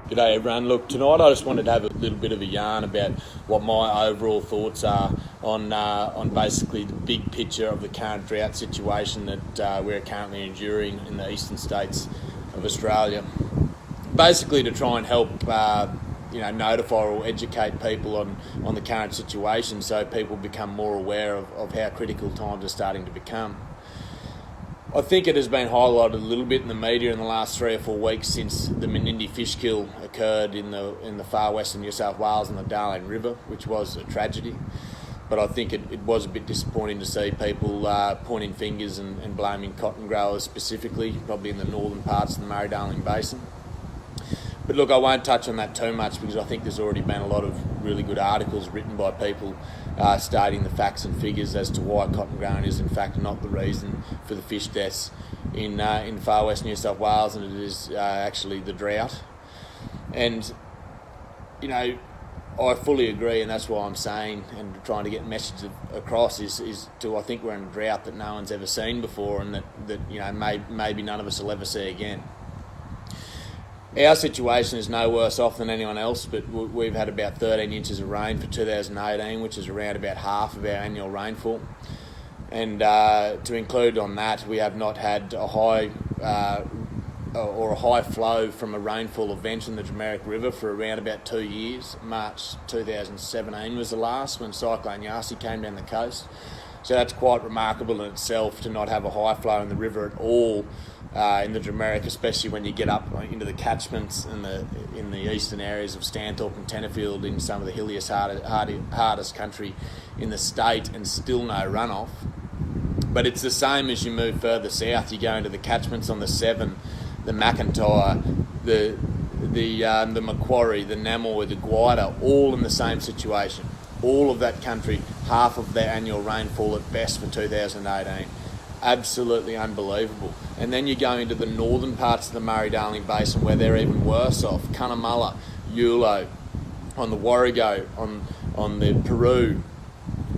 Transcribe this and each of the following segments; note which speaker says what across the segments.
Speaker 1: G'day everyone. Look, tonight I just wanted to have a little bit of a yarn about what my overall thoughts are on basically the big picture of the current drought situation that we're currently enduring in the eastern states of Australia. Basically to try and help notify or educate people on the current situation so people become more aware of how critical times are starting to become. I think it has been highlighted a little bit in the media in the last 3 or 4 weeks since the Menindee fish kill occurred in the far western New South Wales in the Darling River, which was a tragedy. But I think it was a bit disappointing to see people pointing fingers and blaming cotton growers specifically, probably in the northern parts of the Murray-Darling Basin. But look, I won't touch on that too much because I think there's already been a lot of really good articles written by people stating the facts and figures as to why cotton growing is in fact not the reason for the fish deaths in far west New South Wales, and it is actually the drought. And, I fully agree, and that's why I'm saying and trying to get messages across is I think we're in a drought that no one's ever seen before, and that maybe none of us will ever see again. Our situation is no worse off than anyone else, but we've had about 13 inches of rain for 2018, which is around about half of our annual rainfall. And to include on that, we have not had a high flow from a rainfall event in the Drought River for around about 2 years. March 2017 was the last, when Cyclone Yasi came down the coast. So that's quite remarkable in itself to not have a high flow in the river at all in the Drought, especially when you get up into the catchments in the eastern areas of Stanthorpe and Tenterfield, in some of the hilliest, hardest country in the state, and still no runoff. But it's the same as you move further south. You go into the catchments on the Severn, the Macintyre, the Macquarie, the Namoi, the Gwydir, all in the same situation. All of that country, half of their annual rainfall at best for 2018. Absolutely unbelievable. And then you go into the northern parts of the Murray-Darling Basin where they're even worse off. Cunnamulla, Yulo, on the Warrego, on the Peru,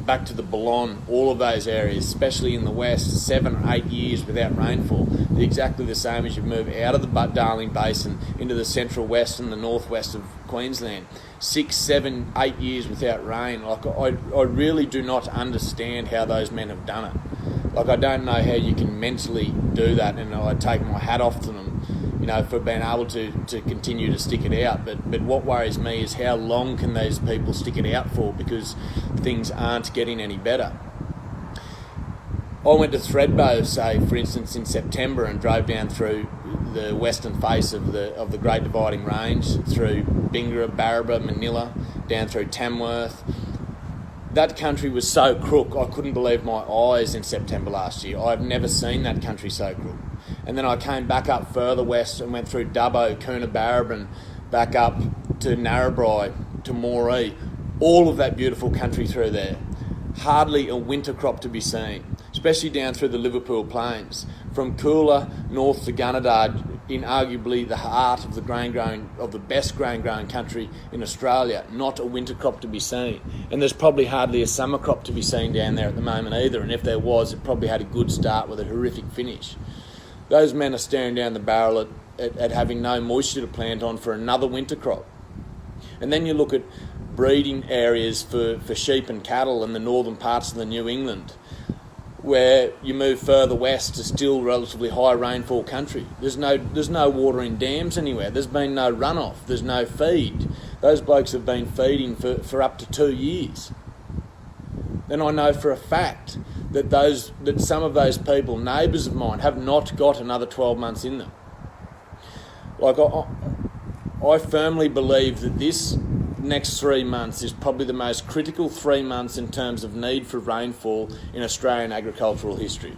Speaker 1: back to the Ballon, all of those areas, especially in the west, 7 or 8 years without rainfall. They're exactly the same as you move out of the Darling Basin into the central west and the northwest of Queensland. 6, 7, 8 years without rain. I really do not understand how those men have done it. I don't know how you can mentally do that, and I take my hat off to them, for being able to continue to stick it out. But what worries me is how long can these people stick it out for, because things aren't getting any better. I went to Thredbo, say, for instance, in September, and drove down through the western face of the Great Dividing Range, through Bingara, Barraba, Manila, down through Tamworth. That country was so crook, I couldn't believe my eyes in September last year. I've never seen that country so crook. And then I came back up further west and went through Dubbo, Coonabarabran, back up to Narrabri, to Moree. All of that beautiful country through there. Hardly a winter crop to be seen, especially down through the Liverpool Plains. From Coolah north to Gunnedah, in arguably the heart of the best grain growing country in Australia, not a winter crop to be seen. And there's probably hardly a summer crop to be seen down there at the moment either, and if there was, it probably had a good start with a horrific finish. Those men are staring down the barrel at having no moisture to plant on for another winter crop. And then you look at breeding areas for sheep and cattle in the northern parts of the New England, where you move further west to still relatively high rainfall country. There's no water in dams anywhere. There's been no runoff. There's no feed. Those blokes have been feeding for up to 2 years. And I know for a fact that some of those people, neighbours of mine, have not got another 12 months in them. I firmly believe that this next 3 months is probably the most critical 3 months in terms of need for rainfall in Australian agricultural history.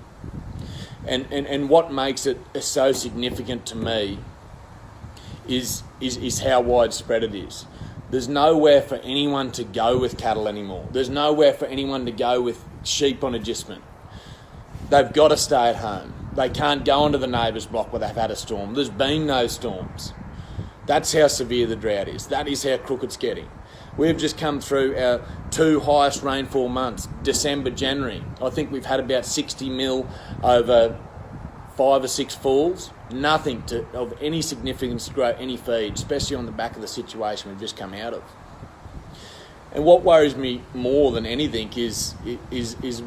Speaker 1: And what makes it so significant to me is how widespread it is. There's nowhere for anyone to go with cattle anymore. There's nowhere for anyone to go with sheep on agistment. They've got to stay at home. They can't go onto the neighbour's block where they've had a storm. There's been no storms. That's how severe the drought is. That is how crook it's getting. We've just come through our 2 highest rainfall months, December, January. I think we've had about 60 mil over 5 or 6 falls, nothing of any significance to grow any feed, especially on the back of the situation we've just come out of. And what worries me more than anything is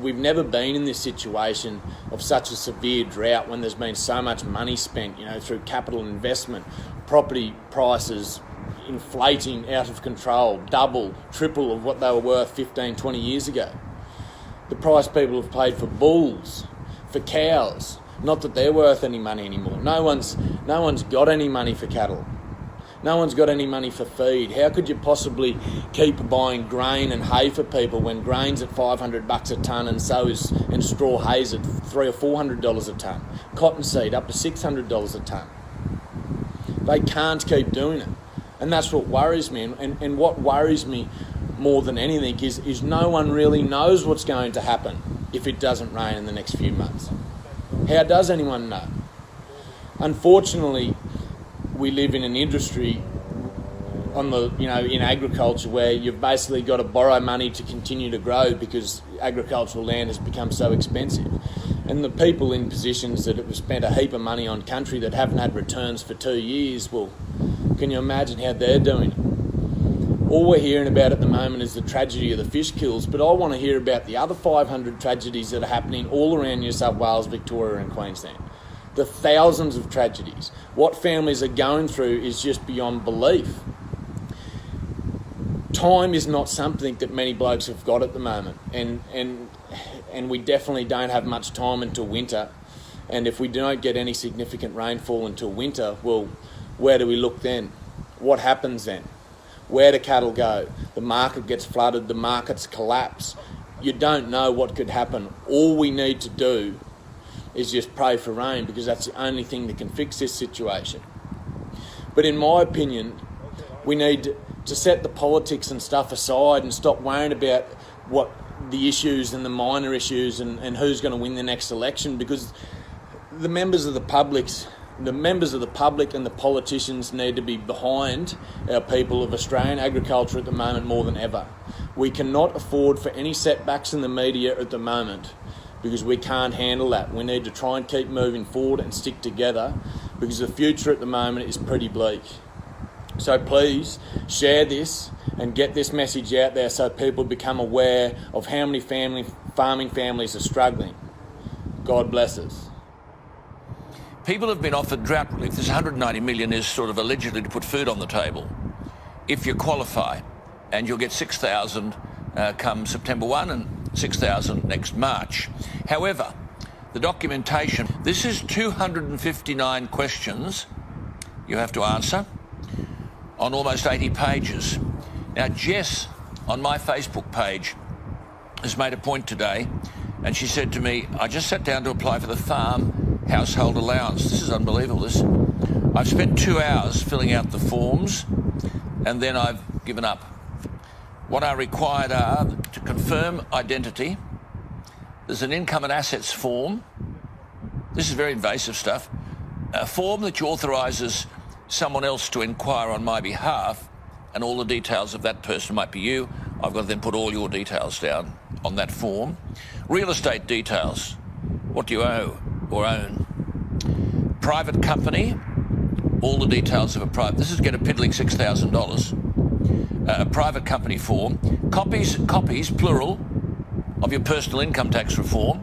Speaker 1: we've never been in this situation of such a severe drought when there's been so much money spent, through capital investment, property prices inflating out of control, double, triple of what they were worth 15, 20 years ago. The price people have paid for bulls, for cows, not that they're worth any money anymore. No one's got any money for cattle. No one's got any money for feed. How could you possibly keep buying grain and hay for people when grain's at $500 a tonne and straw hay's at $300 or $400 a tonne? Cottonseed up to $600 a tonne. They can't keep doing it. And that's what worries me. And what worries me more than anything is no one really knows what's going to happen if it doesn't rain in the next few months. How does anyone know? Unfortunately, we live in an industry in agriculture where you've basically got to borrow money to continue to grow because agricultural land has become so expensive. And the people in positions that have spent a heap of money on country that haven't had returns for 2 years, well, can you imagine how they're doing it? All we're hearing about at the moment is the tragedy of the fish kills, but I want to hear about the other 500 tragedies that are happening all around New South Wales, Victoria and Queensland. The thousands of tragedies. What families are going through is just beyond belief. Time is not something that many blokes have got at the moment, and we definitely don't have much time until winter. And if we don't get any significant rainfall until winter, well, where do we look then? What happens then? Where do cattle go? The market gets flooded, the markets collapse. You don't know what could happen. All we need to do is just pray for rain, because that's the only thing that can fix this situation. But in my opinion, we need to set the politics and stuff aside and stop worrying about what the issues and the minor issues and who's going to win the next election, because the members of the public and the politicians need to be behind our people of Australian agriculture at the moment more than ever. We cannot afford for any setbacks in the media at the moment, because we can't handle that. We need to try and keep moving forward and stick together, because the future at the moment is pretty bleak. So please share this and get this message out there so people become aware of how many farming families are struggling. God bless us.
Speaker 2: People have been offered drought relief. This 190 million is sort of allegedly to put food on the table if you qualify, and you'll get 6,000 come September 1 and 6,000 next March. However, the documentation, this is 259 questions you have to answer on almost 80 pages. Now, Jess, on my Facebook page, has made a point today, and she said to me, I just sat down to apply for the farm household allowance. This is unbelievable, this. I've spent 2 hours filling out the forms, and then I've given up. What are required are to confirm identity. There's an income and assets form. This is very invasive stuff. A form that authorises someone else to inquire on my behalf, and all the details of that person might be you. I've got to then put all your details down on that form. Real estate details. What do you owe or own? Private company. All the details of a private. This is get a piddling $6,000. A private company form. Copies, plural, of your personal income tax return.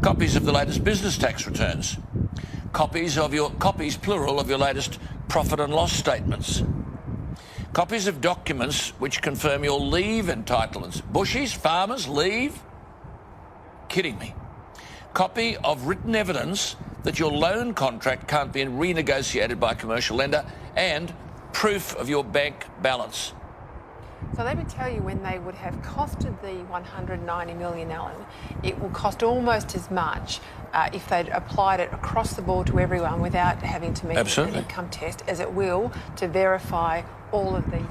Speaker 2: Copies of the latest business tax returns. Copies, plural, of your latest profit and loss statements. Copies of documents which confirm your leave entitlements. Bushies, farmers, leave? Kidding me. Copy of written evidence that your loan contract can't be renegotiated by a commercial lender, and proof of your bank balance.
Speaker 3: So let me tell you, when they would have costed the $190 million, Alan, it will cost almost as much if they'd applied it across the board to everyone without having to meet an income test, as it will to verify all of these.